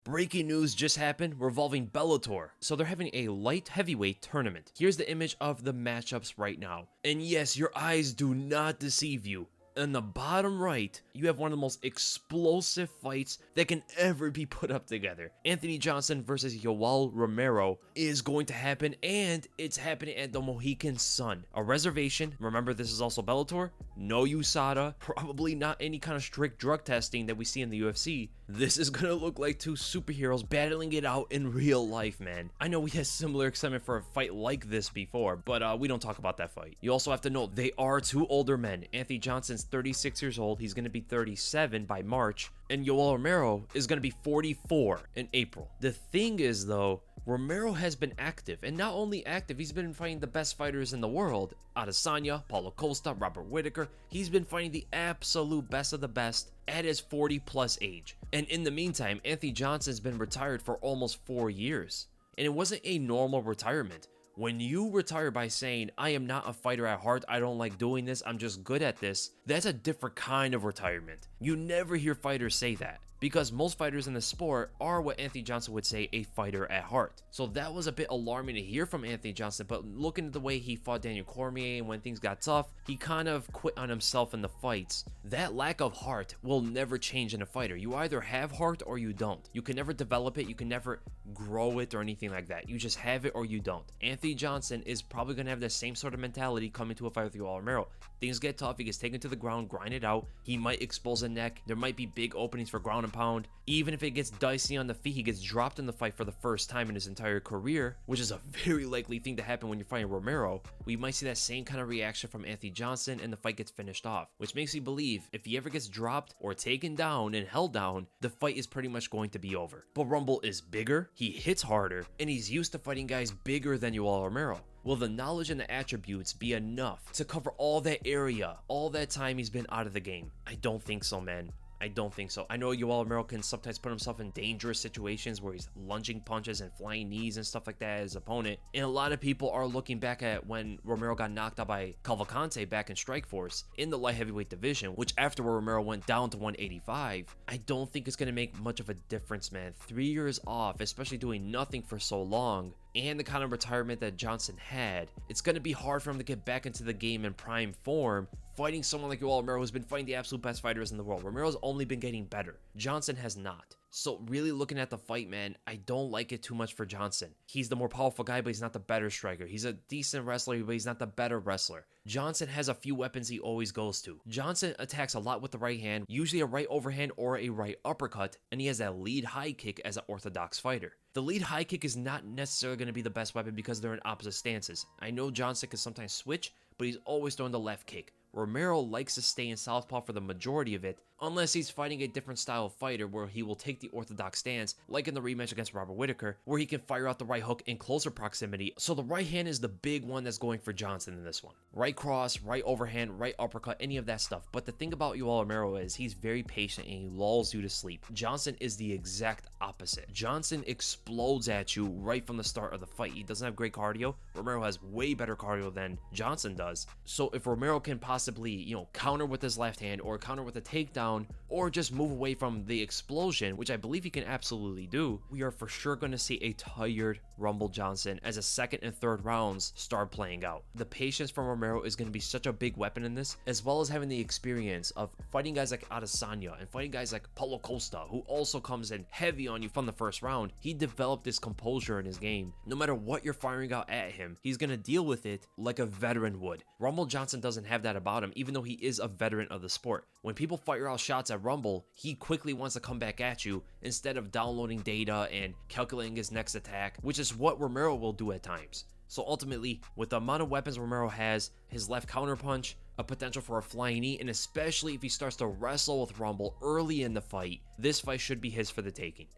Breaking news just happened revolving Bellator. So they're having a light heavyweight tournament. Here's the image of the matchups right now. And yes, your eyes do not deceive you. In the bottom right, you have one of the most explosive fights that can ever be put up together. Anthony Johnson versus Yoel Romero is going to happen, and it's happening at the Mohegan Sun. A reservation, remember this is also Bellator, no USADA, probably not any kind of strict drug testing that we see in the UFC. This is gonna look like two superheroes battling it out in real life, man. I know we had similar excitement for a fight like this before, but we don't talk about that fight. You also have to know they are two older men. Anthony Johnson's 36 years old, he's gonna be 37 by March, and Yoel Romero is gonna be 44 in April. The thing is though, Romero has been active, and not only active, he's been fighting the best fighters in the world. Adesanya, Paulo Costa, Robert Whittaker. He's been fighting the absolute best of the best at his 40 plus age. And in the meantime, Anthony Johnson's been retired for almost 4 years. And it wasn't a normal retirement. When you retire by saying, I am not a fighter at heart, I don't like doing this, I'm just good at this, that's a different kind of retirement. You never hear fighters say that, because most fighters in the sport are what Anthony Johnson would say, a fighter at heart. So that was a bit alarming to hear from Anthony Johnson, but looking at the way he fought Daniel Cormier and when things got tough, he kind of quit on himself in the fights. That lack of heart will never change in a fighter. You either have heart or you don't. You can never develop it, you can never grow it or anything like that. You just have it or you don't. Anthony Johnson is probably going to have the same sort of mentality coming to a fight with Yoel Romero. Things get tough, he gets taken to the ground, grind it out. He might expose a neck. There might be big openings for ground and pound. Even if it gets dicey on the feet, he gets dropped in the fight for the first time in his entire career, which is a very likely thing to happen when you're fighting Romero. We might see that same kind of reaction from Anthony Johnson and the fight gets finished off, which makes me believe if he ever gets dropped or taken down and held down, the fight is pretty much going to be over. But Rumble is bigger, he hits harder, and he's used to fighting guys bigger than Yoel Romero. Will the knowledge and the attributes be enough to cover all that area, all that time he's been out of the game? I don't think so, man. I don't think so. I know Yoel Romero can sometimes put himself in dangerous situations where he's lunging punches and flying knees and stuff like that at his opponent. And a lot of people are looking back at when Romero got knocked out by Cavalcante back in Strikeforce in the light heavyweight division, which after Romero went down to 185. I don't think it's going to make much of a difference, man. 3 years off, especially doing nothing for so long, and the kind of retirement that Johnson had, it's going to be hard for him to get back into the game in prime form, fighting someone like Yoel Romero who's been fighting the absolute best fighters in the world. Romero's only been getting better. Johnson has not. So really looking at the fight, man, I don't like it too much for Johnson. He's the more powerful guy, but he's not the better striker. He's a decent wrestler, but he's not the better wrestler. Johnson has a few weapons he always goes to. Johnson attacks a lot with the right hand, usually a right overhand or a right uppercut, and he has that lead high kick as an orthodox fighter. The lead high kick is not necessarily going to be the best weapon because they're in opposite stances. I know Johnson can sometimes switch, but he's always throwing the left kick. Romero likes to stay in southpaw for the majority of it, unless he's fighting a different style of fighter where he will take the orthodox stance, like in the rematch against Robert Whittaker, where he can fire out the right hook in closer proximity. So the right hand is the big one that's going for Johnson in this one. Right cross, right overhand, right uppercut, any of that stuff. But the thing about Yoel Romero is he's very patient and he lulls you to sleep. Johnson is the exact opposite. Johnson explodes at you right from the start of the fight. He doesn't have great cardio. Romero has way better cardio than Johnson does. So if Romero can possibly, counter with his left hand or counter with a takedown or just move away from the explosion, which I believe he can absolutely do, we are for sure going to see a tired Rumble Johnson as the second and third rounds start playing out. The patience from Romero is going to be such a big weapon in this, as well as having the experience of fighting guys like Adesanya and fighting guys like Paulo Costa, who also comes in heavy on you from the first round. He developed this composure in his game. No matter what you're firing out at him, he's going to deal with it like a veteran would. Rumble Johnson doesn't have that about him, even though he is a veteran of the sport. When people fire out shots at Rumble, he quickly wants to come back at you instead of downloading data and calculating his next attack, which is what Romero will do at times. So ultimately, with the amount of weapons Romero has, his left counterpunch, a potential for a flying knee, and especially if he starts to wrestle with Rumble early in the fight, this fight should be his for the taking.